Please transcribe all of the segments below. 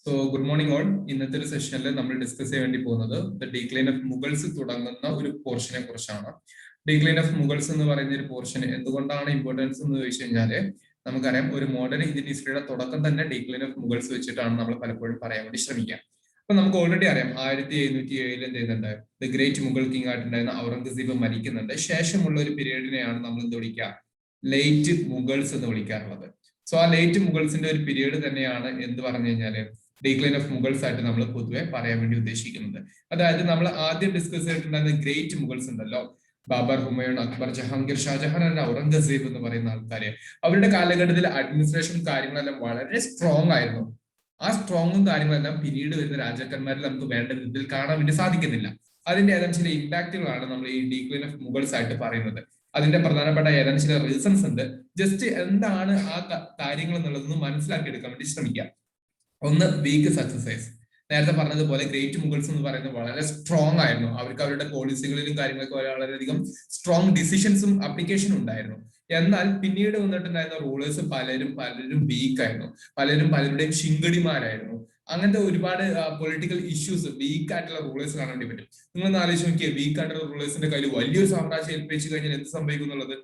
Good morning all. ഇന്നത്തെ ഒരു സെഷനിൽ നമ്മൾ ഡിസ്കസ് ചെയ്യാൻ വേണ്ടി പോകുന്നത് ദ ഡീക്ലൈൻ ഓഫ് മുഗൾസ് തുടങ്ങുന്ന ഒരു പോർഷനെ കുറിച്ചാണ്. ഡീക്ലൈൻ ഓഫ് മുഗൾസ് എന്ന് പറയുന്ന ഒരു പോർഷൻ എന്തുകൊണ്ടാണ് ഇമ്പോർട്ടൻസ് എന്ന് ചോദിച്ചു കഴിഞ്ഞാല് നമുക്കറിയാം, ഒരു മോഡേൺ ഇന്ത്യൻ ഹിസ്റ്ററിയുടെ തുടക്കം തന്നെ ഡീക്ലൈൻ ഓഫ് മുഗൾസ് വെച്ചിട്ടാണ് നമ്മൾ പലപ്പോഴും പറയാൻ വേണ്ടി ശ്രമിക്കുക. അപ്പൊ നമുക്ക് ഓൾറെഡി അറിയാം, 1707 എന്ത് ചെയ്യുന്നുണ്ട്, ദ ഗ്രേറ്റ് മുഗൾ കിങ് ആയിട്ടുണ്ടായിരുന്ന ഔറംഗസീബ് മരിക്കുന്നുണ്ട്. ശേഷമുള്ള ഒരു പീരീഡിനെയാണ് നമ്മൾ എന്ത് വിളിക്കുക, ലേറ്റ് മുഗൾസ് എന്ന് വിളിക്കാറുള്ളത്. സോ ആ ലേറ്റ് മുഗൾസിന്റെ ഒരു പീരീഡ് തന്നെയാണ് എന്ത് പറഞ്ഞു കഴിഞ്ഞാല് ഡീക്ലൈൻ ഓഫ് മുഗൾസ് ആയിട്ട് നമ്മൾ പൊതുവെ പറയാൻ വേണ്ടി ഉദ്ദേശിക്കുന്നത്. അതായത് നമ്മൾ ആദ്യം ഡിസ്കസ് ചെയ്തിട്ടുണ്ടായിരുന്ന ഗ്രേറ്റ് മുഗൾസ് ഉണ്ടല്ലോ, ബാബർ, ഹുമയൂൺ, അക്ബർ, ജഹാംഗീർ, ഷാജഹാൻ ആൻഡ് ഔറംഗസീബ് എന്ന് പറയുന്ന ആൾക്കാര്, അവരുടെ കാലഘട്ടത്തിൽ അഡ്മിനിസ്ട്രേഷൻ കാര്യങ്ങളെല്ലാം വളരെ സ്ട്രോങ് ആയിരുന്നു. ആ സ്ട്രോങ്ങും കാര്യങ്ങളെല്ലാം പിന്നീട് വരുന്ന രാജാക്കന്മാരിൽ നമുക്ക് വേണ്ട വിധത്തിൽ കാണാൻ വേണ്ടി സാധിക്കുന്നില്ല. അതിന്റെ ഏതാനും ചില ഇമ്പാക്റ്റുകളാണ് നമ്മൾ ഈ ഡീക്ലൈൻ ഓഫ് മുഗൾസ് ആയിട്ട് പറയുന്നത്. അതിന്റെ പ്രധാനപ്പെട്ട ഏതാനും ചില റീസൺസ് ഉണ്ട്. ജസ്റ്റ് എന്താണ് ആ കാര്യങ്ങൾ എന്നുള്ളതൊന്ന് മനസ്സിലാക്കി എടുക്കാൻ വേണ്ടി ശ്രമിക്കാം. ഒന്ന്, വീക്ക് സക്സസേഴ്സ്. നേരത്തെ പറഞ്ഞതുപോലെ ഗ്രേറ്റ് മുഗൾസ് എന്ന് പറയുന്നത് വളരെ സ്ട്രോങ് ആയിരുന്നു. അവർക്ക് അവരുടെ പോളിസികളിലും കാര്യങ്ങളൊക്കെ വളരെയധികം സ്ട്രോങ് ഡിസിഷൻസും അപ്ലിക്കേഷനും ഉണ്ടായിരുന്നു. എന്നാൽ പിന്നീട് വന്നിട്ടുണ്ടായിരുന്ന റൂളേഴ്സ് പലരും വീക്ക് ആയിരുന്നു. പലരുടെയും ശിങ്കടിമാരായിരുന്നു. അങ്ങനത്തെ ഒരുപാട് പൊളിറ്റിക്കൽ ഇഷ്യൂസ് വീക്ക് ആയിട്ടുള്ള റൂളേഴ്സ് കാണാൻ വേണ്ടി പറ്റും. നിങ്ങളൊന്ന് ആലോചിച്ച് നോക്കിയേ, വീക്ക് ആയിട്ടുള്ള റൂളേഴ്സിന്റെ കയ്യിൽ വലിയൊരു സാമ്രാജ്യം ഏൽപ്പിച്ചു കഴിഞ്ഞാൽ എന്ത് സംഭവിക്കും എന്നുള്ളത്.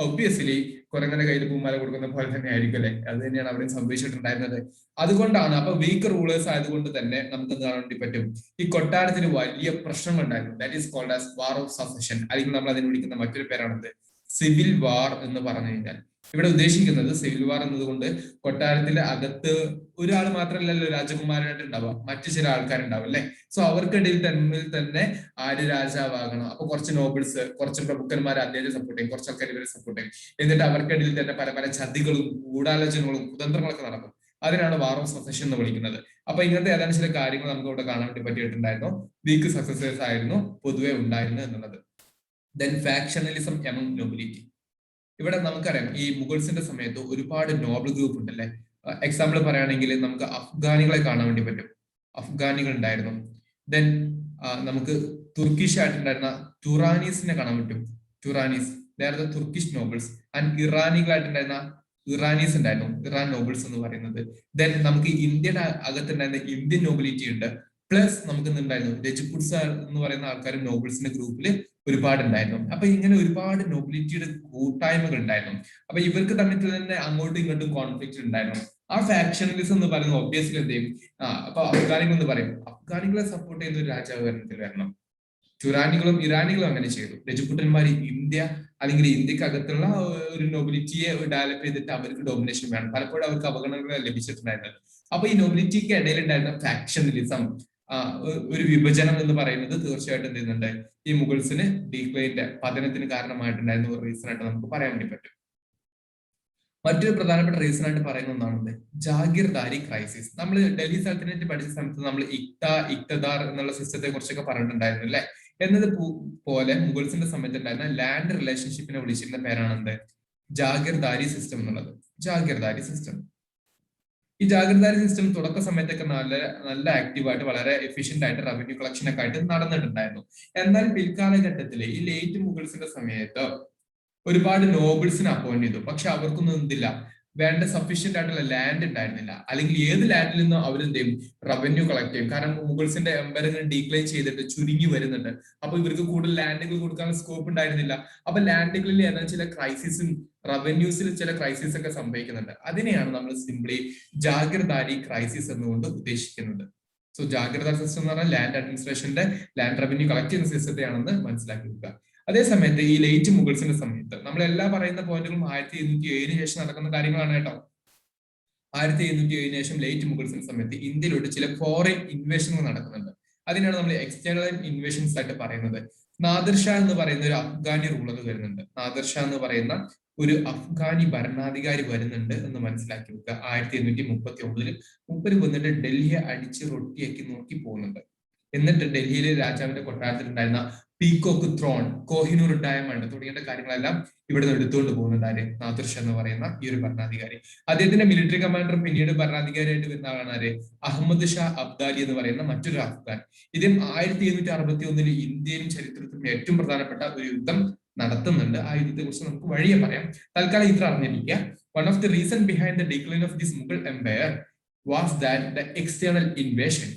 ഒബ്വിയസ്ലി കുരങ്ങനെ കയ്യിൽ പൂമാല കൊടുക്കുന്ന പോലെ തന്നെ ആയിരിക്കും അല്ലെ? അത് തന്നെയാണ് അവിടെ സംഭവിച്ചിട്ടുണ്ടായിരുന്നത്. അതുകൊണ്ടാണ്, അപ്പൊ വീക്ക് റൂളേഴ്സ് ആയതുകൊണ്ട് തന്നെ നമുക്ക് കാണാൻ വേണ്ടി പറ്റും, ഈ കൊട്ടാരത്തിന് വലിയ പ്രശ്നങ്ങൾ ഉണ്ടായിരുന്നു. That is called as war of succession, അല്ലെങ്കിൽ നമ്മൾ അതിനെ വിളിക്കുന്ന മറ്റൊരു പേരാണത് സിവിൽ വാർ എന്ന് പറഞ്ഞു കഴിഞ്ഞാൽ. ഇവിടെ ഉദ്ദേശിക്കുന്നത് സിവിൽ വാർ എന്നതുകൊണ്ട് കൊട്ടാരത്തിന്റെ അകത്ത് ഒരാൾ മാത്രമല്ലല്ലോ രാജകുമാരനായിട്ട് ഉണ്ടാവുക, മറ്റു ചില ആൾക്കാരുണ്ടാവും അല്ലെ? സോ അവർക്കിടയിൽ തമ്മിൽ തന്നെ ആര് രാജാവാകണം. അപ്പൊ കുറച്ച് നോബിൾസ്, കുറച്ച് പ്രഭുക്കന്മാർ അദ്ദേഹത്തെ സപ്പോർട്ട് ചെയ്യും, കുറച്ച് ആൾക്കാർ ഇവരെ സപ്പോർട്ട് ചെയ്യും. എന്നിട്ട് അവർക്കിടയിൽ തന്നെ പല പല ചതികളും ഗൂഢാലോചനകളും കുതന്ത്രങ്ങളൊക്കെ നടക്കും. അതിനാണ് വാർ ഓഫ് സസഷൻ എന്ന് വിളിക്കുന്നത്. അപ്പൊ ഇങ്ങനത്തെ ഏതാനും ചില കാര്യങ്ങൾ നമുക്ക് ഇവിടെ കാണാൻ വേണ്ടി പറ്റിയിട്ടുണ്ടായിരുന്നു. വീക്ക് സക്സസേഴ്സ് ആയിരുന്നു പൊതുവെ ഉണ്ടായിരുന്നു എന്നുള്ളത്. Then factionalism among nobility. ഇവിടെ നമുക്കറിയാം, ഈ മുഗൾസിന്റെ സമയത്ത് ഒരുപാട് നോബിൾ ഗ്രൂപ്പ് ഉണ്ടല്ലേ. എക്സാമ്പിൾ പറയുകയാണെങ്കിൽ നമുക്ക് അഫ്ഗാനികളെ കാണാൻ വേണ്ടി പറ്റും. അഫ്ഗാനികൾ ഉണ്ടായിരുന്നു. ദെൻ നമുക്ക് തുർക്കിഷ് ആയിട്ടുണ്ടായിരുന്ന ടുറാനീസിനെ കാണാൻ പറ്റും. ടുറാനീസ്, നേരത്തെ തുർക്കിഷ് നോബിൾസ്. ആൻഡ് ഇറാനികളായിട്ടുണ്ടായിരുന്ന ഇറാനീസ് ഉണ്ടായിരുന്നു, ഇറാൻ നോബിൾസ് എന്ന് പറയുന്നത്. ദെൻ നമുക്ക് ഇന്ത്യയുടെ അകത്തുണ്ടായിരുന്ന ഇന്ത്യൻ നോബിലിറ്റി ഉണ്ട്. പ്ലസ് നമുക്ക് എന്തുണ്ടായിരുന്നു, രജപുട്സ എന്ന് പറയുന്ന ആൾക്കാരും നോബിൾസിന്റെ ഗ്രൂപ്പിൽ ഒരുപാട് ഉണ്ടായിരുന്നു. അപ്പൊ ഇങ്ങനെ ഒരുപാട് നോബിലിറ്റിയുടെ കൂട്ടായ്മകൾ ഉണ്ടായിരുന്നു. അപ്പൊ ഇവർക്ക് തമ്മിൽ തന്നെ അങ്ങോട്ടും ഇങ്ങോട്ടും കോൺഫ്ലിക്റ്റ് ഉണ്ടായിരുന്നു. ആ ഫാക്ഷണലിസം എന്ന് പറയുന്നത് ഒബ്വിയസ്ലി എന്ത് ചെയ്യും, അപ്പൊ അഫ്ഗാനികൾ എന്ന് പറയും, അഫ്ഗാനികളെ സപ്പോർട്ട് ചെയ്യുന്ന ഒരു രാജാവ് വരണം. ടുറാനികളും ഇറാനികളും അങ്ങനെ ചെയ്തു. രജപുത്രന്മാർ ഇന്ത്യ അല്ലെങ്കിൽ ഇന്ത്യക്കകത്തുള്ള ഒരു നൊബിലിറ്റിയെ ഡെവലപ്പ് ചെയ്തിട്ട് അവർക്ക് ഡോമിനേഷൻ വേണം. പലപ്പോഴും അവർക്ക് അവഗണനകൾ ലഭിച്ചിട്ടുണ്ടായിരുന്നത്. അപ്പൊ ഈ നൊബിലിറ്റിക്ക് ഇടയിൽ ഉണ്ടായിരുന്ന ഫാക്ഷണലിസം, ഒരു വിഭജനം എന്ന് പറയുന്നത് തീർച്ചയായിട്ടും എന്ത് ചെയ്യുന്നുണ്ട്, ഈ മുഗൾസിന് ഡീക്ലൈന്റെ പതനത്തിന് കാരണമായിട്ടുണ്ടായിരുന്ന ഒരു റീസൺ ആയിട്ട് നമുക്ക് പറയാൻ വേണ്ടി പറ്റും. മറ്റൊരു പ്രധാനപ്പെട്ട റീസൺ ആയിട്ട് പറയുന്ന ഒന്നാണ് ജാഗിർദാരി ക്രൈസിസ്. നമ്മൾ ഡൽഹി സൽത്തനറ്റ് പഠിച്ച സമയത്ത് നമ്മൾ ഇക്തദാർ എന്നുള്ള സിസ്റ്റത്തെ കുറിച്ചൊക്കെ പറഞ്ഞിട്ടുണ്ടായിരുന്നു അല്ലെ? എന്നത് പോലെ മുഗൾസിന്റെ സമയത്ത് ഉണ്ടായിരുന്ന ലാൻഡ് റിലേഷൻഷിപ്പിനെ വിളിച്ചിരുന്ന പേരാണ് ജാഗിർദാരി സിസ്റ്റം എന്നുള്ളത്. ജാഗിർദാരി സിസ്റ്റം, ഈ ജാഗിർദാരി സിസ്റ്റം തുടക്ക സമയത്തൊക്കെ നല്ല ആക്റ്റീവായിട്ട് വളരെ എഫിഷ്യന്റ് ആയിട്ട് റവന്യൂ കളക്ഷൻ ഒക്കെ ആയിട്ട് നടന്നിട്ടുണ്ടായിരുന്നു. എന്നാൽ പിൽക്കാലഘട്ടത്തിൽ ഈ ലേറ്റ് മുഗൾസിന്റെ സമയത്ത് ഒരുപാട് നോബിൾസിനെ അപ്പോയിന്റ് ചെയ്തു. പക്ഷെ അവർക്കൊന്നും എന്തില്ല, വേണ്ട സഫീഷ്യന്റ് ആയിട്ടുള്ള ലാൻഡ് ഉണ്ടായിരുന്നില്ല. അല്ലെങ്കിൽ ഏത് ലാൻഡിൽ നിന്നും അവരെന്ത് ചെയ്യും, റവന്യൂ കളക്ട് ചെയ്യും. കാരണം മുഗൾസിന്റെ എംപയർ ഡീക്ലൈൻ ചെയ്തിട്ട് ചുരുങ്ങി വരുന്നുണ്ട്. അപ്പൊ ഇവർക്ക് കൂടുതൽ ലാൻഡുകൾ കൊടുക്കാനുള്ള സ്കോപ്പ് ഉണ്ടായിരുന്നില്ല. അപ്പൊ ലാൻഡുകളിൽ ഏതാനും ചില ക്രൈസിസും റവന്യൂസിൽ ചില ക്രൈസിസ് ഒക്കെ സംഭവിക്കുന്നുണ്ട്. അതിനെയാണ് നമ്മൾ സിംപ്ലി ജാഗിർദാരി ക്രൈസിസ് എന്നുകൊണ്ട് ഉദ്ദേശിക്കുന്നത്. സോ ജാഗിർദാരി സിസ്റ്റം എന്ന് പറഞ്ഞാൽ ലാൻഡ് അഡ്മിനിസ്ട്രേഷന്റെ ലാൻഡ് റവന്യൂ കളക്ട് ചെയ്യുന്ന സിസ്റ്റത്തെയാണെന്ന് മനസ്സിലാക്കി വെക്കുക. അതേസമയത്ത് ഈ ലേറ്റ് മുഗൾസിന്റെ സമയത്ത് നമ്മളെല്ലാ പറയുന്ന പോയിന്റുകളും 1707 ശേഷം നടക്കുന്ന കാര്യങ്ങളാണ് കേട്ടോ. 1707 ശേഷം ലേറ്റ് മുഗൾസിന്റെ സമയത്ത് ഇന്ത്യയിലോട്ട് ചില ഫോറിൻ ഇൻവേഷനുകൾ നടക്കുന്നുണ്ട്. അതിനാണ് നമ്മൾ എക്സ്റ്റേണൽ ഇൻവേഷൻസ് ആയിട്ട് പറയുന്നത്. നാദിർഷാ എന്ന് പറയുന്ന ഒരു അഫ്ഗാനി റൂളർ വരുന്നുണ്ട്. നാദിർഷാ എന്ന് പറയുന്ന ഒരു അഫ്ഗാനി ഭരണാധികാരി വരുന്നുണ്ട് എന്ന് മനസ്സിലാക്കി വെക്കുക. 1739 മൂപ്പര് വന്നിട്ട് ഡൽഹിയെ അടിച്ച് റൊട്ടിയാക്കി നോക്കി പോകുന്നുണ്ട്. എന്നിട്ട് ഡൽഹിയിലെ രാജാവിന്റെ കൊട്ടാരത്തിലുണ്ടായിരുന്ന പീകോക്ക് ത്രോൺ, കോഹിനൂർ ഡയമണ്ട് തുടങ്ങിയ കാര്യങ്ങളെല്ലാം ഇവിടെ നിന്ന് എടുത്തുകൊണ്ട് പോകുന്നുണ്ട് നാദിർഷാ എന്ന് പറയുന്ന ഈ ഒരു ഭരണാധികാരി. അദ്ദേഹത്തിന്റെ മിലിറ്ററി കമാൻഡർ പിന്നീട് ഭരണാധികാരിയായിട്ട് വരുന്ന ആളാണ് അഹമ്മദ് ഷാ അബ്ദാലി എന്ന് പറയുന്ന മറ്റൊരു അഫ്ഗാൻ. ഇദ്ദേഹം 1761 ഇന്ത്യയിലും ചരിത്രത്തിലും ഏറ്റവും പ്രധാനപ്പെട്ട ഒരു യുദ്ധം നടത്തുന്നുണ്ട്. ആ യുദ്ധത്തെ കുറിച്ച് നമുക്ക് വഴിയെ പറയാം. തൽക്കാലം ഇത്ര അറിഞ്ഞിരിക്കുക. One of the reason behind the decline of this Mughal empire was that the external invasion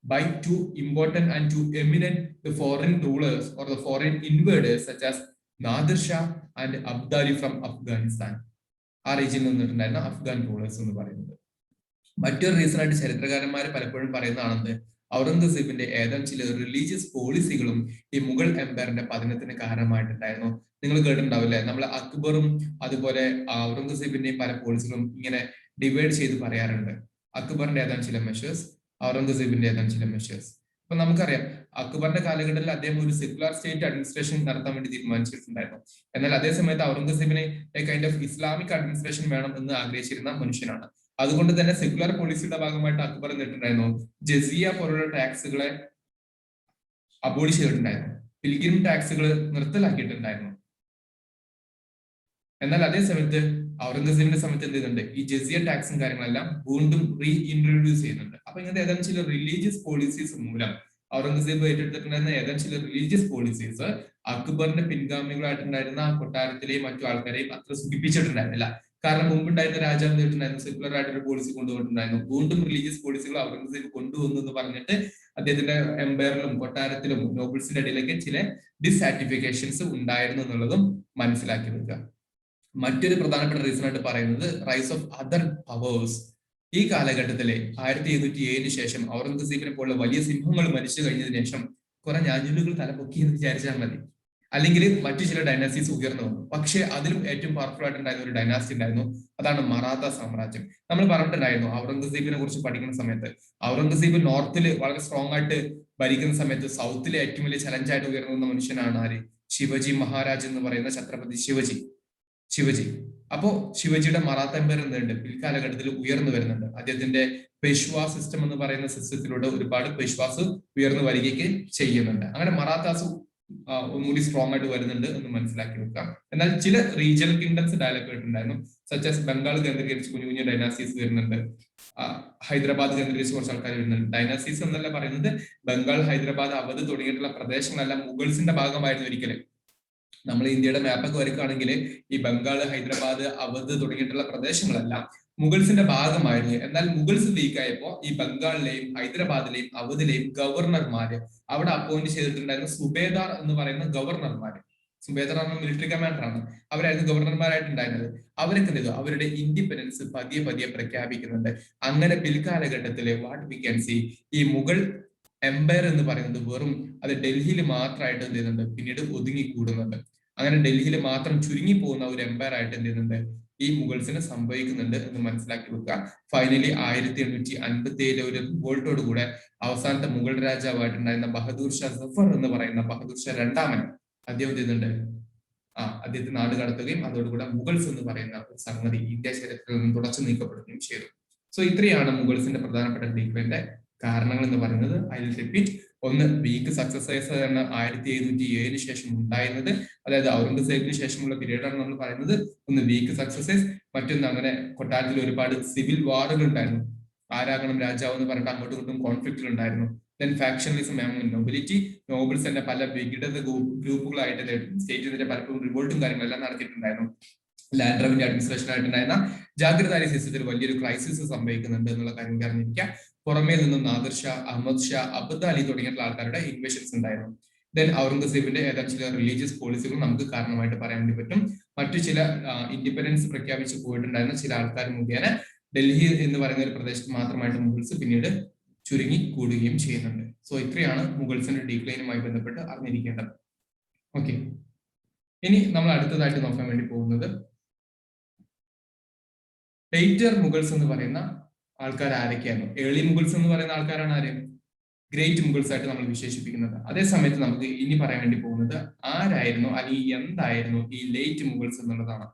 by two important and two eminent foreign rulers or the foreign invaders such as Nadir Shah and Abdali from Afghanistan. ആ റീജിയനിൽ നിന്നിട്ടുണ്ടായിരുന്ന Afghan rulers എന്ന് പറയുന്നത്. മറ്റൊരു reason ആയിട്ട് ചരിത്രകാരന്മാർ പലപ്പോഴും പറയുന്നതാണെന്ന് ഔറംഗസീബിന്റെ ഏതാനും ചില റിലീജിയസ് പോളിസികളും ഈ മുഗൾ എംപയറിന്റെ പതനത്തിന് കാരണമായിട്ടുണ്ടായിരുന്നു. നിങ്ങൾ കേട്ടിട്ടുണ്ടാവില്ലേ, നമ്മൾ അക്ബറും അതുപോലെ ഔറംഗസീബിന്റെയും പല പോളിസികളും ഇങ്ങനെ ഡിവൈഡ് ചെയ്ത് പറയാറുണ്ട്. അക്ബറിന്റെ ഏതാനും ചില മെഷേഴ്സ്, ഔറംഗസീബിന്റെ ഏതാനും ചില മെഷേഴ്സ്. അപ്പൊ നമുക്കറിയാം അക്ബറിന്റെ കാലഘട്ടത്തിൽ അദ്ദേഹം ഒരു സെക്യുലർ സ്റ്റേറ്റ് അഡ്മിനിസ്ട്രേഷൻ നടത്താൻ വേണ്ടി തീരുമാനിച്ചിട്ടുണ്ടായിരുന്നു. എന്നാൽ അതേ സമയത്ത് ഔറംഗസീബിനെ കൈൻഡ് ഓഫ് ഇസ്ലാമിക് അഡ്മിനിസ്ട്രേഷൻ വേണം എന്ന് ആഗ്രഹിച്ചിരുന്ന മനുഷ്യനാണ്. അതുകൊണ്ട് തന്നെ സെക്യുലർ പോളിസിയുടെ ഭാഗമായിട്ട് അക്ബർ എന്നിട്ടുണ്ടായിരുന്നു ജസിയ പോലുള്ള ടാക്സുകളെ അബോളിഷ് ചെയ്തിട്ടുണ്ടായിരുന്നു, പിൽഗ്രിം ടാക്സുകൾ നിർത്തലാക്കിയിട്ടുണ്ടായിരുന്നു. എന്നാൽ അതേ സമയത്ത് ഔറംഗസീബിന്റെ സമയത്ത് എന്ത് ചെയ്യുന്നുണ്ട്, ഈ ജസിയ ടാക്സും കാര്യങ്ങളെല്ലാം വീണ്ടും റീ ഇൻട്രൊഡ്യൂസ് ചെയ്യുന്നുണ്ട്. അപ്പൊ ഇങ്ങനത്തെ ഏതാനും ചില റിലീജിയസ് പോളിസീസ് മൂലം ഔറംഗസീബ് ഏറ്റെടുത്തിട്ടുണ്ടായിരുന്ന ഏതാനും ചില റിലീജിയസ് പോളിസീസ് അക്ബറിന്റെ പിൻഗാമികളായിട്ടുണ്ടായിരുന്ന കൊട്ടാരത്തിലെയും മറ്റു ആൾക്കാരെയും അത്ര സുഖിപ്പിച്ചിട്ടുണ്ടായിരുന്നില്ല. കാരണം മുമ്പുണ്ടായിരുന്ന രാജാവ് നേരിട്ടുണ്ടായിരുന്നു സെക്യുലർ ആയിട്ടൊരു പോളിസി കൊണ്ടുപോയിട്ടുണ്ടായിരുന്നു. വീണ്ടും റിലീജിയസ് പോളിസികൾ ഔറംഗസീബ് കൊണ്ടുവന്നു എന്ന് പറഞ്ഞിട്ട് അദ്ദേഹത്തിന്റെ എംപയറിലും കൊട്ടാരത്തിലും നോബിൾസിന്റെ ഇടയിലേക്ക് ചില ഡിസാറ്റിഫിക്കേഷൻസ് ഉണ്ടായിരുന്നു എന്നുള്ളതും മനസ്സിലാക്കി വെക്കുക. മറ്റൊരു പ്രധാനപ്പെട്ട റീസൺ ആയിട്ട് പറയുന്നത് റൈസ് ഓഫ് അതർ പവേഴ്സ്. ഈ കാലഘട്ടത്തിലെ 1707 ശേഷം ഔറംഗസീബിനെ പോലുള്ള വലിയ സിംഹങ്ങൾ മരിച്ചു കഴിഞ്ഞതിന് ശേഷം കുറെ ഞാഞ്ഞൂലുകൾ തലപൊക്കി എന്ന് വിചാരിച്ചാൽ മതി, അല്ലെങ്കിൽ മറ്റു ചില ഡൈനാസ്റ്റീസ് ഉയർന്നു വന്നു. പക്ഷെ അതിലും ഏറ്റവും പവർഫുൾ ആയിട്ടുണ്ടായിരുന്ന ഒരു ഡൈനാസ്റ്റി ഉണ്ടായിരുന്നു, അതാണ് മറാത്ത സാമ്രാജ്യം. നമ്മൾ പറഞ്ഞിട്ടുണ്ടായിരുന്നു ഔറംഗസീബിനെ കുറിച്ച് പഠിക്കുന്ന സമയത്ത് ഔറംഗസീബ് നോർത്തിൽ വളരെ സ്ട്രോങ് ആയിട്ട് ഭരിക്കുന്ന സമയത്ത് സൗത്തിലെ ഏറ്റവും വലിയ ചലഞ്ചായിട്ട് ഉയർന്നു വന്ന മനുഷ്യനാണ് ആര്, ശിവജി മഹാരാജ് എന്ന് പറയുന്ന ഛത്രപതി ശിവജി. അപ്പോ ശിവജിയുടെ മറാത്ത എംപയർ എന്തുണ്ട് പിൽക്കാലഘട്ടത്തിൽ ഉയർന്നു വരുന്നുണ്ട്. അദ്ദേഹത്തിന്റെ പേഷ്വാ സിസ്റ്റം എന്ന് പറയുന്ന സിസ്റ്റത്തിലൂടെ ഒരുപാട് പേഷ്വാസ് ഉയർന്നു വരികയ്ക്ക് ചെയ്യുന്നുണ്ട്. അങ്ങനെ മറാത്താസ് ഒന്നുകൂടി സ്ട്രോങ് ആയിട്ട് വരുന്നുണ്ട് എന്ന് മനസ്സിലാക്കി വെക്കാം. എന്നാൽ ചില റീജിയണൽ കിങ്ഡംസ് ഡെവലപ്പ് ആയിട്ടുണ്ടായിരുന്നു, സച്ച് ബംഗാൾ കേന്ദ്രീകരിച്ച് കുഞ്ഞു കുഞ്ഞു ഡൈനാസ്റ്റീസ് വരുന്നുണ്ട്, ഹൈദരാബാദ് കേന്ദ്രീകരിച്ച് കുറച്ച് ആൾക്കാർ വരുന്നുണ്ട്. ഡൈനാസ്റ്റീസ് എന്നല്ല പറയുന്നത് ബംഗാൾ, ഹൈദരാബാദ്, അവധ് തുടങ്ങിയിട്ടുള്ള പ്രദേശങ്ങളെല്ലാം മുഗൾസിന്റെ ഭാഗമായിരുന്നു ഒരിക്കലും. നമ്മൾ ഇന്ത്യയുടെ മാപ്പൊക്കെ വരയ്ക്കുകയാണെങ്കിൽ ഈ ബംഗാൾ, ഹൈദരാബാദ്, അവധ് തുടങ്ങിയിട്ടുള്ള പ്രദേശങ്ങളെല്ലാം മുഗൾസിന്റെ ഭാഗമായിരുന്നു. എന്നാൽ മുഗൾസ് വീക്കായപ്പോ ഈ ബംഗാളിലെയും ഹൈദരാബാദിലെയും അവധിലെയും ഗവർണർമാര് അവിടെ അപ്പോയിന്റ് ചെയ്തിട്ടുണ്ടായിരുന്ന സുബേദാർ എന്ന് പറയുന്ന ഗവർണർമാര്, സുബേദാർ എന്ന മിലിറ്ററി കമാൻഡർ ആണ്, അവരായിരുന്നു ഗവർണർമാരായിട്ടുണ്ടായിരുന്നത്. അവരൊക്കെ എന്ത് ചെയ്തു, അവരുടെ ഇൻഡിപെൻഡൻസ് പതിയെ പതിയെ പ്രഖ്യാപിക്കുന്നുണ്ട്. അങ്ങനെ പിൽക്കാലഘട്ടത്തിലെ വാട്ട് വി ക്യാൻ സി, ഈ മുഗൾ എംപയർ എന്ന് പറയുന്നത് വെറും അത് ഡൽഹിയിൽ മാത്രമായിട്ട് എന്ത് ചെയ്യുന്നുണ്ട് പിന്നീട് ഒതുങ്ങിക്കൂടുന്നുണ്ട്. അങ്ങനെ ഡൽഹിയിൽ മാത്രം ചുരുങ്ങി പോകുന്ന ഒരു എംപയർ ആയിട്ട് എന്ത് ചെയ്യുന്നുണ്ട് ഈ മുഗൾസിന് സംഭവിക്കുന്നുണ്ട് എന്ന് മനസ്സിലാക്കി വെക്കുക. ഫൈനലി 1857 ഒരു റിവോൾട്ടോട് കൂടെ അവസാനത്തെ മുഗൾ രാജാവായിട്ടുണ്ടായിരുന്ന ബഹദൂർ ഷാ സഫർ എന്ന് പറയുന്ന ബഹദൂർ ഷാ രണ്ടാമൻ അദ്ദേഹം എന്ത് ചെയ്യുന്നുണ്ട്, അദ്ദേഹത്തെ നാട് കടത്തുകയും അതോടുകൂടെ മുഗൾസ് എന്ന് പറയുന്ന ഒരു സംഗതി ഇന്ത്യ ചരിത്രത്തിൽ നിന്ന് തുടച്ചു നീക്കപ്പെടുകയും ചെയ്തു. സോ ഇത്രയാണ് മുഗൾസിന്റെ പ്രധാനപ്പെട്ട ഡിക്ലൈന്റെ കാരണങ്ങൾ എന്ന് പറയുന്നത്. I will repeat. ഒന്ന്, വീക്ക് സക്സസേഴ്സ് ആണ് 1707 ശേഷം ഉണ്ടായിരുന്നത്, അതായത് ഔറംഗസേബിന് ശേഷമുള്ള പീരീഡ് ആണ് നമ്മൾ പറയുന്നത്. ഒന്ന് വീക്ക് സക്സസേഴ്സ്, മറ്റൊന്ന് അങ്ങനെ കൊട്ടാരത്തിൽ ഒരുപാട് സിവിൽ വാറുകൾ ഉണ്ടായിരുന്നു, ആരാകണം രാജാവ് എന്ന് പറഞ്ഞിട്ട് അങ്ങോട്ടും ഇങ്ങോട്ടും കോൺഫ്ലിക്റ്റുകൾ ഉണ്ടായിരുന്നു. ദെൻ ഫാക്ഷനലിസം ആംഗ് നൊബിലിറ്റി, നോബിൾസ് തന്നെ പല വിഘടിത ഗ്രൂപ്പുകളായിട്ട് സ്റ്റേറ്റിന്റെ പലപ്പോഴും റിവോൾട്ടും കാര്യങ്ങളെല്ലാം നടത്തിയിട്ടുണ്ടായിരുന്നു. ലാൻഡ് റവന്യൂ അഡ്മിനിസ്ട്രേഷൻ ആയിട്ടുണ്ടായിരുന്ന ജാഗ്രതാരി സിസ്റ്റത്തിൽ വലിയൊരു ക്രൈസിസ് സംഭവിക്കുന്നുണ്ട് എന്നുള്ള കാര്യം അറിഞ്ഞിരിക്കുക. പുറമേ നിന്നും നാദിർ ഷാ, അഹമ്മദ് ഷാ, അബ്ദ് അലി തുടങ്ങിയിട്ടുള്ള ആൾക്കാരുടെ ഇൻവേഷൻസ് ഉണ്ടായിരുന്നു. ദെൻ ഔറംഗസേബിന്റെ ഏതാനും ചില റിലീജിയസ് പോളിസികൾ നമുക്ക് കാരണമായിട്ട് പറയാൻ വേണ്ടി പറ്റും. മറ്റു ചില ഇൻഡിപെൻഡൻസ് പ്രഖ്യാപിച്ച് പോയിട്ടുണ്ടായിരുന്ന ചില ആൾക്കാർ മുഖേന ഡൽഹി എന്ന് പറയുന്ന ഒരു പ്രദേശത്ത് മാത്രമായിട്ട് മുഗൾസ് പിന്നീട് ചുരുങ്ങി കൂടുകയും ചെയ്യുന്നുണ്ട്. സോ ഇത്രയാണ് മുഗൾസിന്റെ ഡീക്ലൈനുമായി ബന്ധപ്പെട്ട് അറിഞ്ഞിരിക്കേണ്ടത്. ഓക്കെ, ഇനി നമ്മൾ അടുത്തതായിട്ട് നോക്കാൻ വേണ്ടി പോകുന്നത് ലേറ്റർ മുഗൾസ് എന്ന് പറയുന്ന ആൾക്കാർ ആരൊക്കെയായിരുന്നു. ഏർലി മുഗൾസ് എന്ന് പറയുന്ന ആൾക്കാരാണ് ആര്, ഗ്രേറ്റ് മുഗൾസ് ആയിട്ട് നമ്മൾ വിശേഷിപ്പിക്കുന്നത്. അതേസമയത്ത് നമുക്ക് ഇനി പറയാൻ വേണ്ടി പോകുന്നത് ആരായിരുന്നു അല്ലെങ്കിൽ എന്തായിരുന്നു ഈ ലേറ്റ് മുഗൾസ് എന്നുള്ളതാണ്.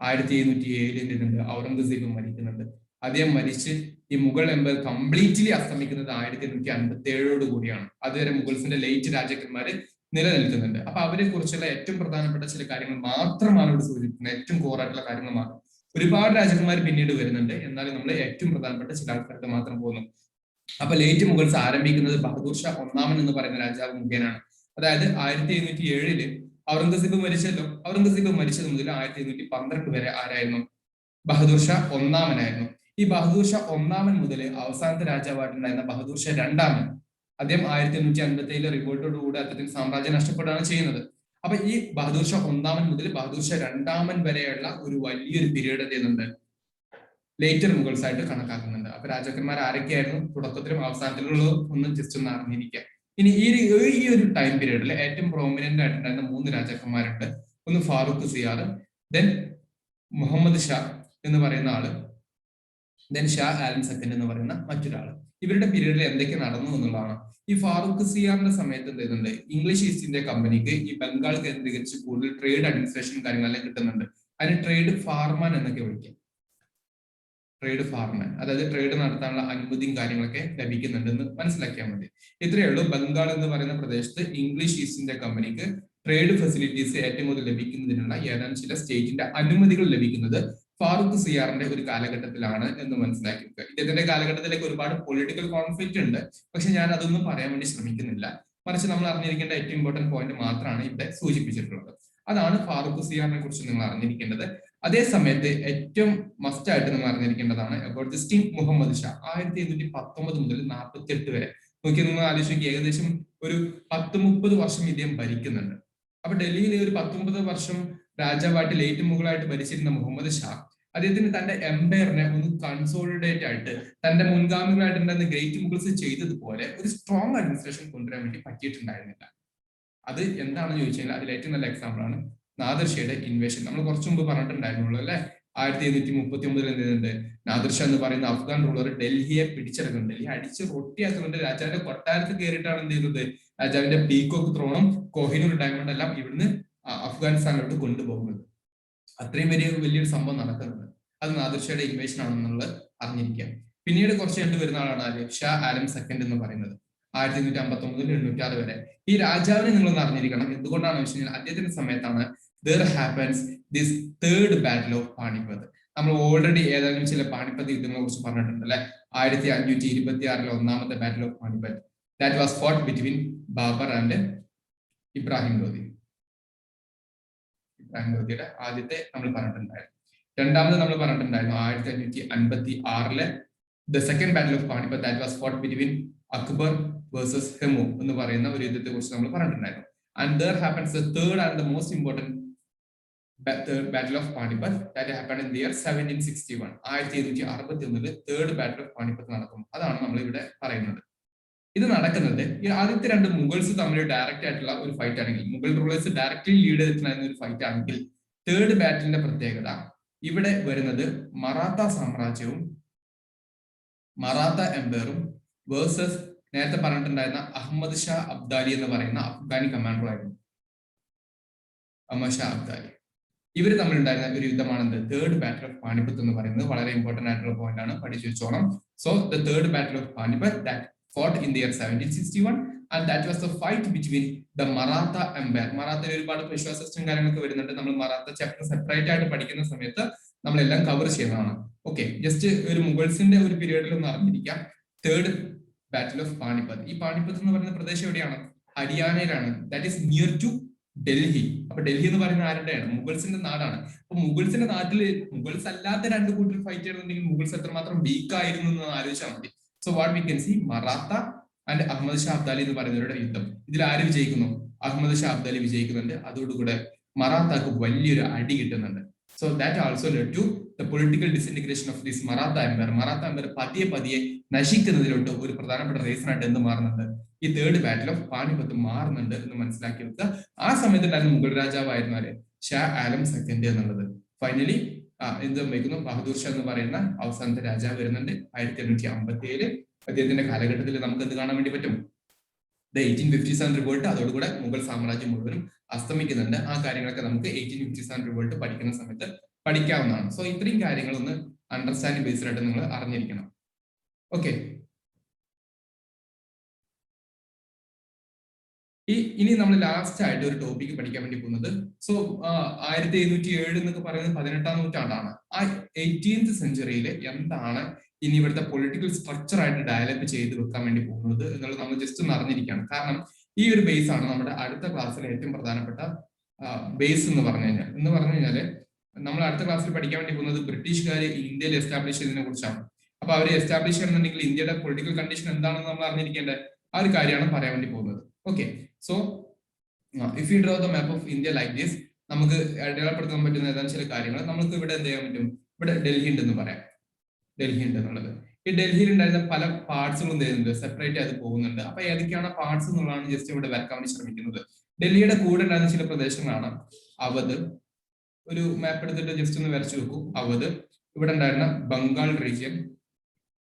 1707 ഔറംഗസേബ് മരിക്കുന്നുണ്ട്. അദ്ദേഹം മരിച്ച് ഈ മുഗൾ എംപയർ കംപ്ലീറ്റ്ലി അസ്തമിക്കുന്നത് 1857 കൂടിയാണ്. അതുവരെ മുഗൾസിന്റെ ലേറ്റ് രാജാക്കന്മാര് നിലനിൽക്കുന്നുണ്ട്. അപ്പൊ അവരെ കുറിച്ചുള്ള ഏറ്റവും പ്രധാനപ്പെട്ട ചില കാര്യങ്ങൾ മാത്രമാണ് ഇവിടെ സൂചിപ്പിക്കുന്നത്, ഏറ്റവും കോറായിട്ടുള്ള കാര്യങ്ങൾ മാത്രം. ഒരുപാട് രാജാക്കന്മാർ പിന്നീട് വരുന്നുണ്ട്, എന്നാലും നമ്മൾ ഏറ്റവും പ്രധാനപ്പെട്ട ചില ആൾക്കാർക്ക് മാത്രം പോകുന്നു. അപ്പൊ ലേറ്റ് മുഗൾസ് ആരംഭിക്കുന്നത് ബഹദൂർ ഷാ ഒന്നാമൻ എന്ന് പറയുന്ന രാജാവ് മുഖേനാണ്. അതായത് 1707 ഔറംഗസേബ് മരിച്ചത് മുതൽ 1812 വരെ ആരായിരുന്നു, ബഹദൂർ ഷാ ഒന്നാമനായിരുന്നു. ഈ ബഹദൂർ ഷാ ഒന്നാമൻ മുതൽ അവസാനത്തെ രാജാവായിട്ടുണ്ടായിരുന്ന ബഹദൂർ ഷാ രണ്ടാമൻ, അദ്ദേഹം 1857 റിവോൾട്ടോടുകൂടി അദ്ദേഹത്തിന് സാമ്രാജ്യം നഷ്ടപ്പെടുകയാണ് ചെയ്യുന്നത്. അപ്പൊ ഈ ബഹദൂർ ഷാ ഒന്നാമൻ മുതൽ ബഹദൂർ ഷാ രണ്ടാമൻ വരെയുള്ള ഒരു വലിയൊരു പീരീഡ് എന്ത് ചെയ്യുന്നുണ്ട്, ലേറ്റർ മുഗൾസ് ആയിട്ട് കണക്കാക്കുന്നുണ്ട്. അപ്പൊ രാജാക്കന്മാർ ആരൊക്കെയായിരുന്നു, തുടക്കത്തിലും അവസാനത്തിലുള്ളത് ഒന്ന് ജസ്റ്റ് ഒന്ന് അറിഞ്ഞിരിക്കുക. ഇനി ഈ ഒരു ടൈം പീരീഡിൽ ഏറ്റവും പ്രോമിനന്റ് ആയിട്ടുണ്ടായിരുന്ന 3 രാജാക്കന്മാരുണ്ട്. ഒന്ന് ഫാറൂഖ് സിയാർ, ദെൻ മുഹമ്മദ് ഷാ എന്ന് പറയുന്ന ആള്, ദെൻ ഷാ ആലം സെക്കൻഡ് എന്ന് പറയുന്ന മറ്റൊരാള്. ഇവരുടെ പീരീഡിൽ എന്തൊക്കെ നടന്നു എന്നുള്ളതാണ്. ഈ ഫാറൂഖ് സിയാറിന്റെ സമയത്ത് എന്ത് ചെയ്യുന്നുണ്ട്, ഇംഗ്ലീഷ് ഈസ്റ്റ് ഇന്ത്യ കമ്പനിക്ക് ഈ ബംഗാൾ കേന്ദ്രീകരിച്ച് കൂടുതൽ ട്രേഡ് അഡ്മിനിസ്ട്രേഷൻ കാര്യങ്ങളെല്ലാം കിട്ടുന്നുണ്ട്. അതിന് ട്രേഡ് ഫാർമാൻ എന്നൊക്കെ വിളിക്കും. ട്രേഡ് ഫാർമാൻ, അതായത് ട്രേഡ് നടത്താനുള്ള അനുമതിയും കാര്യങ്ങളൊക്കെ ലഭിക്കുന്നുണ്ടെന്ന് മനസ്സിലാക്കിയാൽ മതി. ഇത്രയേ ഉള്ളൂ. ബംഗാൾ എന്ന് പറയുന്ന പ്രദേശത്ത് ഇംഗ്ലീഷ് ഈസ്റ്റ് ഇന്ത്യ കമ്പനിക്ക് ട്രേഡ് ഫെസിലിറ്റീസ് ഏറ്റവും കൂടുതൽ ലഭിക്കുന്നതിനുള്ള ഏതാനും ചില സ്റ്റേറ്റിന്റെ അനുമതികൾ ലഭിക്കുന്നത് ഫാറൂഖ് സിയാറിന്റെ ഒരു കാലഘട്ടത്തിലാണ് എന്ന് മനസ്സിലാക്കി വെക്കുക. ഇദ്ദേഹത്തിന്റെ കാലഘട്ടത്തിലേക്ക് ഒരുപാട് പൊളിറ്റിക്കൽ കോൺഫ്ലിക്റ്റ് ഉണ്ട്, പക്ഷെ ഞാൻ അതൊന്നും പറയാൻ വേണ്ടി ശ്രമിക്കുന്നില്ല. മറിച്ച് നമ്മൾ അറിഞ്ഞിരിക്കേണ്ട ഏറ്റവും ഇമ്പോർട്ടന്റ് പോയിന്റ് മാത്രമാണ് ഇവിടെ സൂചിപ്പിച്ചിട്ടുള്ളത്. അതാണ് ഫാറൂഖ് സിയാറിനെ കുറിച്ച് നിങ്ങൾ അറിഞ്ഞിരിക്കേണ്ടത്. അതേ സമയത്ത് ഏറ്റവും മസ്റ്റ് ആയിട്ട് നിങ്ങൾ അറിഞ്ഞിരിക്കേണ്ടതാണ് about this king Muhammad Shah. 1819 മുതൽ 48 വരെ നോക്കി നിങ്ങൾ ആലോചിക്കുക, ഏകദേശം ഒരു 10-30 വർഷം ഇദ്ദേഹം ഭരിക്കുന്നുണ്ട്. അപ്പൊ ഡൽഹിയിൽ ഒരു 10-30 വർഷം രാജാവായിട്ട് ലേറ്റ് മുകളായിട്ട് ഭരിച്ചിരുന്ന മുഹമ്മദ് ഷാ അദ്ദേഹത്തിന് തന്റെ എംപയറിനെ ഒന്ന് കൺസോളിഡേറ്റ് ആയിട്ട് തന്റെ മുൻഗാമികളായിട്ടുണ്ടായിരുന്ന ഗ്രേറ്റ് മുഗൾസ് ചെയ്തതുപോലെ ഒരു സ്ട്രോങ് അഡ്മിനിസ്ട്രേഷൻ കൊണ്ടുവരാൻ വേണ്ടി പറ്റിയിട്ടുണ്ടായിരുന്നില്ല. അത് എന്താണെന്ന് ചോദിച്ചു കഴിഞ്ഞാൽ അതിൽ ഏറ്റവും നല്ല എക്സാമ്പിൾ ആണ് നാദിർ ഷായുടെ ഇൻവേഷൻ. നമ്മൾ കുറച്ചു മുമ്പ് പറഞ്ഞിട്ടുണ്ടായിരുന്നുള്ളൂ അല്ലെ, 1739 എന്ത് ചെയ്യുന്നുണ്ട്, നാദിർ ഷാ എന്ന് പറയുന്ന അഫ്ഗാൻ റൂളർ ഡൽഹിയെ പിടിച്ചെടുക്കുന്നുണ്ട്, ഡൽഹി അടിച്ച് റൊട്ടിയാക്കുന്നുണ്ട്. രാജാവിന്റെ കൊട്ടാരത്തിൽ കയറിയിട്ടാണ് എന്ത് ചെയ്യുന്നത്, രാജാവിന്റെ പീക്കോക്ക് ത്രോണും കോഹിനൂർ ഡയമണ്ട് എല്ലാം ഇവിടുന്ന് അഫ്ഗാനിസ്ഥാനിലോട്ട് കൊണ്ടുപോകുന്നത്. അത്രയും വലിയൊരു സംഭവം നടക്കുന്നുണ്ട്. അത് നാദിർ ഷായുടെ ഇൻവേഷൻ ആണെന്നുള്ളത് അറിഞ്ഞിരിക്കാം. പിന്നീട് കുറച്ച് കണ്ടു വരുന്ന ആളാണ് ഷാ ആലം സെക്കൻഡ് എന്ന് പറയുന്നത്, 1859 മുതൽ 1806 വരെ. ഈ രാജാവിനെ നിങ്ങളൊന്ന് അറിഞ്ഞിരിക്കണം. എന്തുകൊണ്ടാണെന്ന് വെച്ച് കഴിഞ്ഞാൽ അദ്ദേഹത്തിന്റെ സമയത്താണ് there happens this third battle of Panipat. നമ്മൾ ഓൾറെഡി ഏതാനും ചില പാനിപ്പത്ത് യുദ്ധങ്ങളെ കുറിച്ച് പറഞ്ഞിട്ടുണ്ട് അല്ലെ. 1526 ഒന്നാമത്തെ battle of Panipat, that was fought between Babur and Ibrahim Lodi. Ibrahim ലോധിയുടെ ആദ്യത്തെ നമ്മൾ പറഞ്ഞിട്ടുണ്ടായിരുന്നു. രണ്ടാമത് നമ്മൾ പറഞ്ഞിട്ടുണ്ടായിരുന്നു 1556 the second battle of Panipat, that was fought between Akbar versus Hemu എന്ന് പറയുന്ന ഒരു യുദ്ധത്തെ കുറിച്ച് നമ്മൾ പറഞ്ഞിട്ടുണ്ടായിരുന്നു. And there happens the third and the most important battle of Panipat that happened in the year 1761. 1761 third battle of Panipat നടക്കും. അതാണ് നമ്മൾ ഇവിടെ പറയുന്നത്. ഇത് നടക്കുന്നത് ഈ ആദ്യത്തെ 2 മുഗൾസ് തമ്മിൽ ഡയറക്റ്റ് ആയിട്ടുള്ള ഒരു ഫൈറ്റ് ആണെങ്കിൽ, മുഗൾ റൂളേഴ്സ് ഡയറക്റ്റ്ലി ലീഡ് ചെയ്തിട്ടുണ്ടായിരുന്ന ഒരു ഫൈറ്റ് ആണെങ്കിൽ, തേർഡ് ബാറ്റിലിന്റെ പ്രത്യേകത ഇവിടെ വരുന്നത് മറാത്ത സാമ്രാജ്യവും മറാത്ത എംപയറും വേഴ്സസ് നേരത്തെ പറഞ്ഞിട്ടുണ്ടായിരുന്ന അഹമ്മദ് ഷാ അബ്ദാലി എന്ന് പറയുന്ന അഫ്ഗാനി കമാൻഡർ ആയിരുന്നു. അഹമ്മദ് ഷാ അബ്ദാലി, ഇവർ തമ്മിലുണ്ടായിരുന്ന ഒരു യുദ്ധമാണ് തേർഡ് ബാറ്റിൽ ഓഫ് പാനിപ്പത്ത് എന്ന് പറയുന്നത്. വളരെ ഇമ്പോർട്ടന്റ് ആയിട്ടുള്ള പോയിന്റ് ആണ്, പഠിച്ചു വെച്ചോണം. So the third battle of Panipat that fought in the year 1761 and that was the fight between the Maratha Empire. മറാത്തയിൽ ഒരുപാട് പ്രശ്ന സിസ്റ്റം കാര്യങ്ങളൊക്കെ വരുന്നുണ്ട്. നമ്മൾ മറാത്ത ചാപ്റ്റർ സെപ്പറേറ്റ് ആയിട്ട് പഠിക്കുന്ന സമയത്ത് നമ്മളെല്ലാം കവർ ചെയ്യുന്നതാണ്. ഓക്കെ, ജസ്റ്റ് ഒരു മുഗൾസിന്റെ ഒരു പീരീഡിൽ ഒന്ന് അറിഞ്ഞിരിക്കാം. Third battle of Panipat. ഈ പാനിപ്പത്ത് എന്ന് പറയുന്ന പ്രദേശം എവിടെയാണ്, ഹരിയാനയിലാണ്. That is near to Delhi. അപ്പൊ ഡൽഹി എന്ന് പറയുന്നത് ആരുടെയാണ്, മുഗൾസിന്റെ നാടാണ്. അപ്പൊ മുഗൾസിന്റെ നാട്ടിൽ മുഗൾസ് അല്ലാത്ത 2 കൂട്ടർ ഫൈറ്റ് ചെയ്യുന്നുണ്ടെങ്കിൽ മുഗൾസ് എത്രമാത്രം വീക്ക് ആയിരുന്നു എന്ന് ആലോചിച്ചാൽ മതി. So what we can see, Maratha and Ahmad Shah Abdali എന്ന് പറയുന്നവരുടെ യുദ്ധം. ഇതിൽ ആര് വിജയിക്കുന്നു, അഹമ്മദ് ഷാ അബ്ദാലി വിജയിക്കുന്നുണ്ട്. അതോടുകൂടെ മറാത്തക്ക് വലിയൊരു അടി കിട്ടുന്നുണ്ട്. So that also led to the political disintegration of this Maratha empire. Maratha empire പതിയെ നശിക്കുന്നതിലോട്ട് ഒരു പ്രധാനപ്പെട്ട റീസൺ ആയിട്ട് എന്ത് മാറുന്നുണ്ട്, ഈ തേർഡ് ബാറ്റിൽ ഓഫ് പാനിപ്പത്ത് മാറുന്നുണ്ട് എന്ന് മനസ്സിലാക്കി വെക്കുക. ആ സമയത്തുണ്ടായിരുന്ന മുഗൾ രാജാവായിരുന്നു ആര്, ഷാ ആലം സെക്കൻഡ് എന്നുള്ളത്. ഫൈനലി എന്ത് സംഭവിക്കുന്നു, ബഹദൂർ ഷാ എന്ന് പറയുന്ന അവസാനത്തെ രാജാവ് വരുന്നുണ്ട് 1857. അദ്ദേഹത്തിന്റെ കാലഘട്ടത്തിൽ നമുക്ക് എന്ത് കാണാൻ വേണ്ടി പറ്റും, ദ 1857 റിവോൾട്ട്. അതോടുകൂടെ മുഗൾ സാമ്രാജ്യം മുഴുവനും അസ്തമിക്കുന്നുണ്ട്. ആ കാര്യങ്ങളൊക്കെ നമുക്ക് 1857 റിവോൾട്ട് പഠിക്കുന്ന സമയത്ത് പഠിക്കാവുന്നതാണ്. സോ ഇത്രയും കാര്യങ്ങളൊന്ന് അണ്ടർസ്റ്റാൻഡിംഗ് ബേസ്ഡ് ആയിട്ട് നിങ്ങൾ അറിഞ്ഞിരിക്കണം. ഓക്കെ, ഇനി നമ്മൾ ലാസ്റ്റ് ആയിട്ട് ഒരു ടോപ്പിക് പഠിക്കാൻ വേണ്ടി പോകുന്നത്, സോ 1707 എന്നൊക്കെ പറയുന്നത് 18ാം നൂറ്റാണ്ടാണ്. ആ 18th സെഞ്ചുറിയിൽ എന്താണ് ഇനി ഇവിടുത്തെ പൊളിറ്റിക്കൽ സ്ട്രക്ചർ ആയിട്ട് ഡെവലപ്പ് ചെയ്ത് വെക്കാൻ വേണ്ടി പോകുന്നത് എന്നുള്ളത് നമ്മൾ ജസ്റ്റ് ഒന്ന് അറിഞ്ഞിരിക്കുകയാണ്. കാരണം ഈ ഒരു ബേസ് ആണ് നമ്മുടെ അടുത്ത ക്ലാസ്സിലെ ഏറ്റവും പ്രധാനപ്പെട്ട ബേസ് എന്ന് പറഞ്ഞു കഴിഞ്ഞാല് നമ്മൾ അടുത്ത ക്ലാസ്സിൽ പഠിക്കാൻ വേണ്ടി പോകുന്നത് ബ്രിട്ടീഷുകാർ ഇന്ത്യയിൽ എസ്റ്റാബ്ലിഷ് ചെയ്തതിനെ കുറിച്ചാണ്. അപ്പൊ അവർ എസ്റ്റാബ്ലിഷ് ചെയ്യണമെന്നുണ്ടെങ്കിൽ ഇന്ത്യയുടെ പൊളിറ്റിക്കൽ കണ്ടീഷൻ എന്താണെന്ന് നമ്മൾ അറിഞ്ഞിരിക്കേണ്ട ആ ഒരു കാര്യമാണ് പറയാൻ വേണ്ടി പോകുന്നത്. Okay, so if you draw the map of India like this, നമുക്ക് അടയാളപ്പെടുത്താൻ പറ്റുന്ന ഏതാനും ചില കാര്യങ്ങൾ നമുക്ക് ഇവിടെ എന്ത് ചെയ്യാൻ പറ്റും. ഇവിടെ ഡൽഹി ഉണ്ടെന്ന് പറയാം, ഡൽഹി ഉണ്ട് എന്നുള്ളത്. ഈ ഡൽഹിയിൽ ഉണ്ടായിരുന്ന പല പാർട്സുകളും എന്ത് സെപ്പറേറ്റ് ആയിട്ട് പോകുന്നുണ്ട്. അപ്പൊ ഏതൊക്കെയാണ് പാർട്സ് എന്നുള്ളതാണ് ജസ്റ്റ് ഇവിടെ വരക്കാൻ വേണ്ടി ശ്രമിക്കുന്നത്. ഡൽഹിയുടെ കൂടെ ഉണ്ടായിരുന്ന ചില പ്രദേശങ്ങളാണ് അവധ്. ഒരു മാപ്പ് എടുത്തിട്ട് ജസ്റ്റ് ഒന്ന് വരച്ചു നോക്കൂ. അവധ്, ഇവിടെ ഉണ്ടായിരുന്ന Bengal region,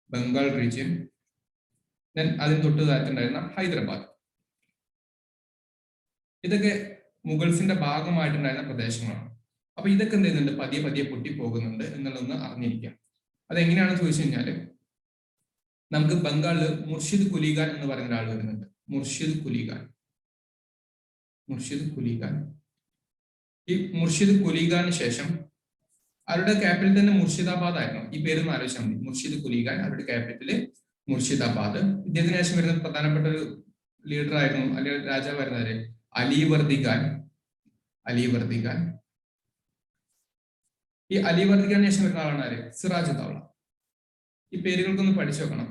Bengal region, then അതിന് തൊട്ട് താഴത്തുണ്ടായിരുന്ന ഹൈദരാബാദ്. ഇതൊക്കെ മുഗൾസിന്റെ ഭാഗമായിട്ടുണ്ടായിരുന്ന പ്രദേശങ്ങളാണ്. അപ്പൊ ഇതൊക്കെ എന്ത് ചെയ്യുന്നുണ്ട്, പതിയെ പതിയെ പൊട്ടി പോകുന്നുണ്ട് എന്നുള്ളതൊന്ന് അറിഞ്ഞിരിക്കാം. അതെങ്ങനെയാണെന്ന് ചോദിച്ചു കഴിഞ്ഞാല് നമുക്ക് ബംഗാളില് മുർഷിദ് കുലിഖാൻ എന്ന് പറയുന്ന ഒരാൾ വരുന്നുണ്ട്. മുർഷിദ് കുലിഖാൻ, മുർഷിദ് കുലിഖാൻ. ഈ മുർഷിദ് കുലിഖാന് ശേഷം അവരുടെ ക്യാപിറ്റൽ തന്നെ മുർഷിദാബാദ് ആയിരുന്നു. ഈ പേരൊന്ന് ആലോചിച്ചാൽ മതി. മുർഷിദ് കുലിഖാൻ, അവരുടെ ക്യാപിറ്റല് മുർഷിദാബാദ്. ഇദ്ദേഹത്തിന് ശേഷം വരുന്ന പ്രധാനപ്പെട്ട ഒരു ലീഡർ ആയിരുന്നു അല്ലെങ്കിൽ രാജാവായിരുന്നവര് അലിവർദി ഖാൻ, അലിവർദി ഖാൻ. ഈ അലിവർദി ഖാൻ ശേഷം വരുന്ന ആളാണ് ആര്, സിറാജ് ദൗള. ഈ പേരുകൾക്കൊന്ന് പഠിച്ചു വെക്കണം.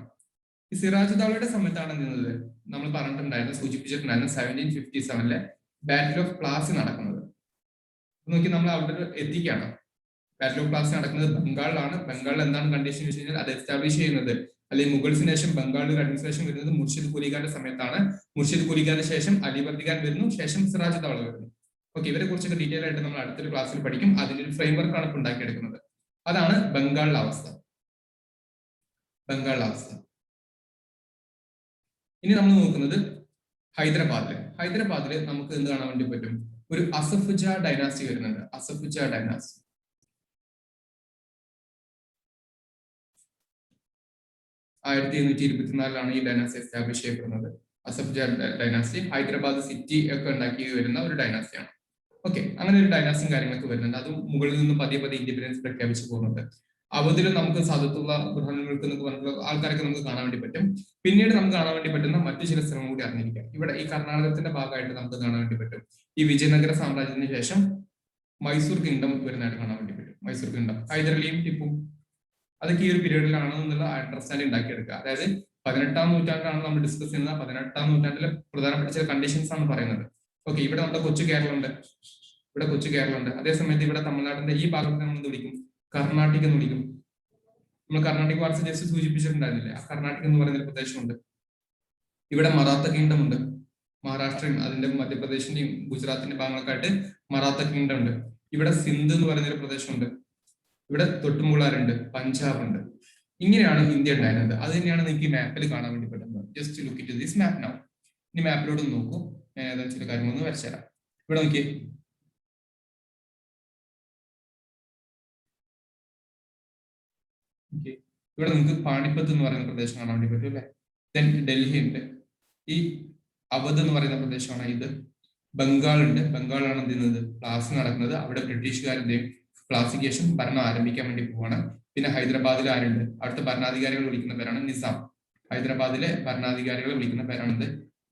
ഈ സിറാജ് ദൗളയുടെ സമയത്താണ് നിന്നത് നമ്മൾ പറഞ്ഞിട്ടുണ്ടായിരുന്നു, സൂചിപ്പിച്ചിട്ടുണ്ടായിരുന്നു 1757 ബാറ്റിൽ ഓഫ് പ്ലാസി നടക്കുന്നത്. നോക്കി നമ്മൾ അവിടെ എത്തിക്കുകയാണ്. ബാറ്റിൽ ഓഫ് പ്ലാസി നടക്കുന്നത് ബംഗാളിലാണ്. ബംഗാളിൽ എന്താണ് കണ്ടീഷൻ വെച്ച് കഴിഞ്ഞാൽ അത് എസ്റ്റാബ്ലിഷ് ചെയ്യുന്നത് അല്ലെങ്കിൽ മുഗൾസിന് ശേഷം ബംഗാളിൽ അഡ്മിനിസ്ട്രേഷൻ വരുന്നത് മുർഷിദ് കുലിഖാന്റെ സമയത്താണ്. മുർഷിദ് കുലിഖാന്റെ ശേഷം അലിവർദി ഖാൻ വരുന്നു, ശേഷം സിറാജ് ദൗള വരുന്നു. ഓക്കെ, ഇവരെ കുറിച്ചൊക്കെ ഡീറ്റെയിൽ ആയിട്ട് നമ്മൾ അടുത്തൊരു ക്ലാസ്സിൽ പഠിക്കും. അതിന്റെ ഒരു ഫ്രെയിംവർക്ക് ആണ് ഇപ്പോൾ ഉണ്ടാക്കിയെടുക്കുന്നത്. അതാണ് ബംഗാളിലെ അവസ്ഥ, ബംഗാളിലെ അവസ്ഥ. ഇനി നമ്മൾ നോക്കുന്നത് ഹൈദരാബാദില്. ഹൈദരാബാദില് നമുക്ക് എന്ത് കാണാൻ വേണ്ടി പറ്റും, ഒരു അസഫ്ജ ഡൈനാസ്റ്റി വരുന്നുണ്ട്. അസഫ്ജ ഡൈനാസ്റ്റി. 1724 ഈ ഡൈനാസ്റ്റി എസ്റ്റാബ്ലിഷ് ചെയ്യപ്പെടുന്നത്. അസഫ്ജ ഡൈനാസ്റ്റി ഹൈദരാബാദ് സിറ്റി ഒക്കെ ഉണ്ടാക്കി വരുന്ന ഒരു ഡൈനാസ്റ്റിയാണ്. ഓക്കെ, അങ്ങനെ ഒരു ഡൈനാസ്റ്റിയും കാര്യങ്ങളൊക്കെ വരുന്നുണ്ട്. അതും മുകളിൽ നിന്ന് പതിയെ പതിയെ ഇൻഡിപെൻഡൻസ് പ്രഖ്യാപിച്ചു പോകുന്നുണ്ട്. അവധിലും നമുക്ക് സാദത്തുള്ള ബുർഹാനുകൾക്ക് എന്നൊക്കെ പറഞ്ഞിട്ടുള്ള ആൾക്കാരൊക്കെ നമുക്ക് കാണാൻ വേണ്ടി പറ്റും. പിന്നീട് നമുക്ക് കാണാൻ വേണ്ടി പറ്റുന്ന മറ്റു ചില സ്ഥലങ്ങൾ കൂടി അറിഞ്ഞിരിക്കാം. ഇവിടെ ഈ കർണാടകത്തിന്റെ ഭാഗമായിട്ട് നമുക്ക് കാണാൻ വേണ്ടി പറ്റും ഈ വിജയനഗര സാമ്രാജ്യത്തിന് ശേഷം മൈസൂർ കിങ്ഡം വരുന്നതായിട്ട് കാണാൻ വേണ്ടി പറ്റും. മൈസൂർ കിങ്ഡം, ഹൈദരലിയും ടിപ്പും, അതൊക്കെ ഈ ഒരു പീരീഡിലാണ് എന്നുള്ള അണ്ടർസ്റ്റാൻഡിംഗ് ഉണ്ടാക്കിയെടുക്കുക. അതായത് 18ാം നൂറ്റാണ്ടിലാണ് നമ്മൾ ഡിസ്കസ് ചെയ്യുന്നത്. 18ാം നൂറ്റാണ്ടിലെ പ്രധാനപ്പെട്ട ചില കണ്ടീഷൻസ് ആണ് പറയുന്നത്. ഓക്കെ, ഇവിടെ നമ്മുടെ കൊച്ചു കേരളം ഉണ്ട്, ഇവിടെ കൊച്ചു കേരളം ഉണ്ട്. അതേസമയത്ത് ഇവിടെ തമിഴ്നാടിന്റെ ഈ ഭാഗത്ത് നമ്മൾ എന്ത് വിളിക്കും, കർണാട്ടിക് എന്ന് വിളിക്കും. നമ്മൾ കർണാട്ടിക് വാർത്ത ജസ്റ്റ് സൂചിപ്പിച്ചിട്ടുണ്ടായിരുന്നില്ലേ, ആ കർണാട്ടിക് എന്ന് പറയുന്ന ഒരു പ്രദേശമുണ്ട്. ഇവിടെ മറാത്ത കിങ്ഡം ഉണ്ട്, മഹാരാഷ്ട്രയും അതിന്റെ മധ്യപ്രദേശിന്റെയും ഗുജറാത്തിന്റെ ഭാഗങ്ങളൊക്കെ ആയിട്ട് മറാത്ത കിങ്ഡം ഉണ്ട്. ഇവിടെ സിന്ധ് എന്ന് പറയുന്ന ഒരു പ്രദേശമുണ്ട്. ഇവിടെ തൊട്ടുമുള്ളാറുണ്ട്, പഞ്ചാബ് ഉണ്ട്. ഇങ്ങനെയാണ് ഇന്ത്യ ഉണ്ടായിരുന്നത്. അത് തന്നെയാണ് നിങ്ങൾക്ക് ഈ മാപ്പിൽ കാണാൻ വേണ്ടി പറ്റുന്നത്. Just look it this map now. ഇനി മാപ്പിലോട്ട് നോക്കൂ, ഞാൻ ഏതാനും ചില കാര്യങ്ങളൊന്ന് വരച്ചുതരാം. ഇവിടെ നോക്കിയേ, ഇവിടെ നിങ്ങൾക്ക് പാണിപ്പത്ത് എന്ന് പറയുന്ന പ്രദേശം കാണാൻ വേണ്ടി പറ്റും അല്ലെ. ദെൻ ഡൽഹി ഉണ്ട്. ഈ അവധ് എന്ന് പറയുന്ന പ്രദേശമാണ് ഇത്. ബംഗാൾ ഉണ്ട്. ബംഗാളാണ് എന്ത് ചെയ്യുന്നത്, പ്ലാസി നടക്കുന്നത്. അവിടെ ബ്രിട്ടീഷുകാരുടെയും പ്ലാസിക്ക് ശേഷം ഭരണം ആരംഭിക്കാൻ വേണ്ടി പോവാണ്. പിന്നെ ഹൈദരാബാദിൽ ആരുണ്ട്, അവിടുത്തെ ഭരണാധികാരികൾ വിളിക്കുന്ന പേരാണ് നിസാം. ഹൈദരാബാദിലെ ഭരണാധികാരികളെ വിളിക്കുന്ന പേരാണ്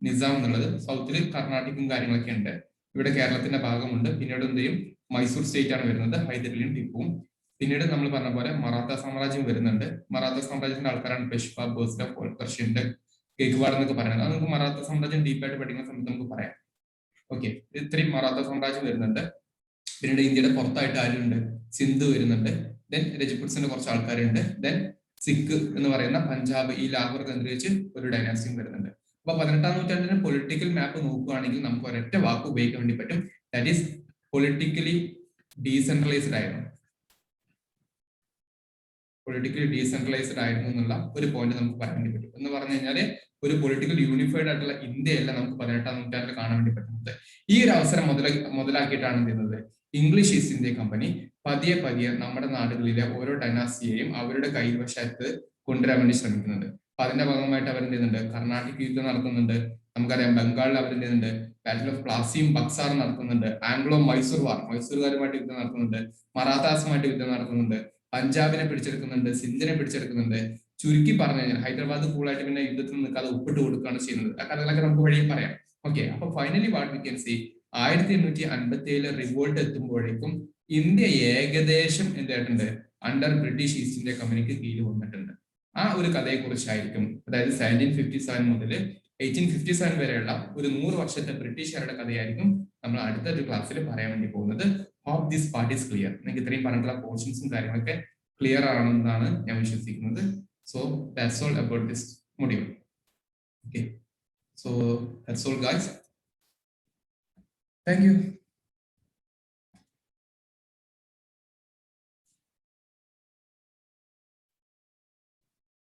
നിസാം എന്നുള്ളത്. സൗത്തില് കർണാട്ടിക്കും കാര്യങ്ങളൊക്കെ ഉണ്ട്. ഇവിടെ കേരളത്തിന്റെ ഭാഗമുണ്ട്. പിന്നീട് എന്ത് ചെയ്യും, മൈസൂർ സ്റ്റേറ്റ് ആണ് വരുന്നത്, ഹൈദരലിയും ടിപ്പുവും. പിന്നീട് നമ്മൾ പറഞ്ഞ പോലെ മറാത്ത സാമ്രാജ്യം വരുന്നുണ്ട്. മറാത്ത സാമ്രാജ്യത്തിന്റെ ആൾക്കാരാണ് പെഷ്വ, ബോസ്ക, പോൾക്കർഷ്യന്റെ, ഗേക്വാഡ് എന്നൊക്കെ പറയുന്നത്. അത് നമുക്ക് മറാത്ത സാമ്രാജ്യം ഡീപ്പായിട്ട് പഠിക്കുന്ന സമയത്ത് നമുക്ക് പറയാം. ഓക്കെ, ഇത്രയും മറാത്ത സാമ്രാജ്യം വരുന്നുണ്ട്. പിന്നീട് ഇന്ത്യയുടെ പുറത്തായിട്ട് ആരുണ്ട്, സിന്ധു വരുന്നുണ്ട്. ദെൻ രജപുട്സിന്റെ കുറച്ച് ആൾക്കാരുണ്ട്. ദെൻ സിഖ് എന്ന് പറയുന്ന പഞ്ചാബ്, ഈ ലാഹോർ കേന്ദ്രീകരിച്ച് ഒരു ഡൈനാസ്റ്റിയും വരുന്നുണ്ട്. അപ്പൊ 18ാം നൂറ്റാണ്ടിന്റെ പൊളിറ്റിക്കൽ മാപ്പ് നോക്കുകയാണെങ്കിൽ നമുക്ക് ഒരൊറ്റ വാക്ക് ഉപയോഗിക്കാൻ വേണ്ടി പറ്റും, ദാറ്റ് ഈസ് പൊളിറ്റിക്കലി ഡീസെൻട്രലൈസ്ഡ് ആയിരുന്നു. പൊളിറ്റിക്കലി ഡീസെൻട്രലൈസ്ഡ് ആയിരുന്നു എന്നുള്ള ഒരു പോയിന്റ് നമുക്ക് പറയാൻ വേണ്ടി പറ്റും. എന്ന് പറഞ്ഞു കഴിഞ്ഞാൽ ഒരു പൊളിറ്റിക്കൽ യൂണിഫൈഡ് ആയിട്ടുള്ള ഇന്ത്യയല്ല നമുക്ക് 18ാം നൂറ്റാണ്ടിൽ കാണാൻ വേണ്ടി പറ്റുന്നത്. ഈ ഒരു അവസരം മുതലാക്കിയിട്ടാണ് എന്ത് ചെയ്യുന്നത്, ഇംഗ്ലീഷ് ഈസ്റ്റ് ഇന്ത്യ കമ്പനി പതിയെ പതിയെ നമ്മുടെ നാടുകളിലെ ഓരോ ഡൈനാസ്റ്റിയെയും അവരുടെ കൈവശത്ത് കൊണ്ടുവരാൻ വേണ്ടി ശ്രമിക്കുന്നുണ്ട്. അപ്പൊ അതിന്റെ ഭാഗമായിട്ട് അവർ എന്ത് ചെയ്യുന്നുണ്ട്, കർണാട്ടിക് യുദ്ധം നടത്തുന്നുണ്ട്. നമുക്കറിയാം ബംഗാളിൽ അവർ എന്ത് ചെയ്യുന്നുണ്ട്, ബാറ്റിൽ ഓഫ് പ്ലാസിയും ബക്സാറും നടത്തുന്നുണ്ട്. ആംഗ്ലോ മൈസൂർ വാർ, മൈസൂർകാരുമായിട്ട് യുദ്ധം നടത്തുന്നുണ്ട്. മറാത്താസുമായിട്ട് യുദ്ധം നടത്തുന്നുണ്ട്. പഞ്ചാബിനെ പിടിച്ചെടുക്കുന്നുണ്ട്, സിന്ധിനെ പിടിച്ചെടുക്കുന്നുണ്ട്. ചുരുക്കി പറഞ്ഞു കഴിഞ്ഞാൽ ഹൈദരാബാദ് കൂളായിട്ട് പിന്നെ യുദ്ധത്തിൽ നിൽക്കാതെ ഒപ്പിട്ട് കൊടുക്കുകയാണ് ചെയ്യുന്നത്. ആ കഥകളൊക്കെ നമുക്ക് വഴിയെ പറയാം. ഓക്കെ, അപ്പൊ finally what we can see, 1857 revolt എത്തുമ്പോഴേക്കും ഇന്ത്യ ഏകദേശം എന്തായിട്ടുണ്ട് അണ്ടർ ബ്രിട്ടീഷ് ഈസ്റ്റ് ഇന്ത്യ കമ്പനിക്ക് കീഴിൽ വന്നിട്ടുണ്ട്. ആ ഒരു കഥയെക്കുറിച്ചായിരിക്കും, അതായത് 1757 മുതൽ 1857 വരെയുള്ള ഒരു 100 വർഷത്തെ ബ്രിട്ടീഷുകാരുടെ കഥയായിരിക്കും നമ്മൾ അടുത്തൊരു ക്ലാസ്സിൽ പറയാൻ വേണ്ടി പോകുന്നത്. Hope this part is clear. നിങ്ങൾക്ക് ഇത്രയും പറഞ്ഞിട്ടുള്ള പോർഷൻസും കാര്യങ്ങളൊക്കെ ക്ലിയർ ആണെന്നാണ് ഞാൻ വിശ്വസിക്കുന്നത്. So that's all about this module. Okay, so that's all guys. Thank U.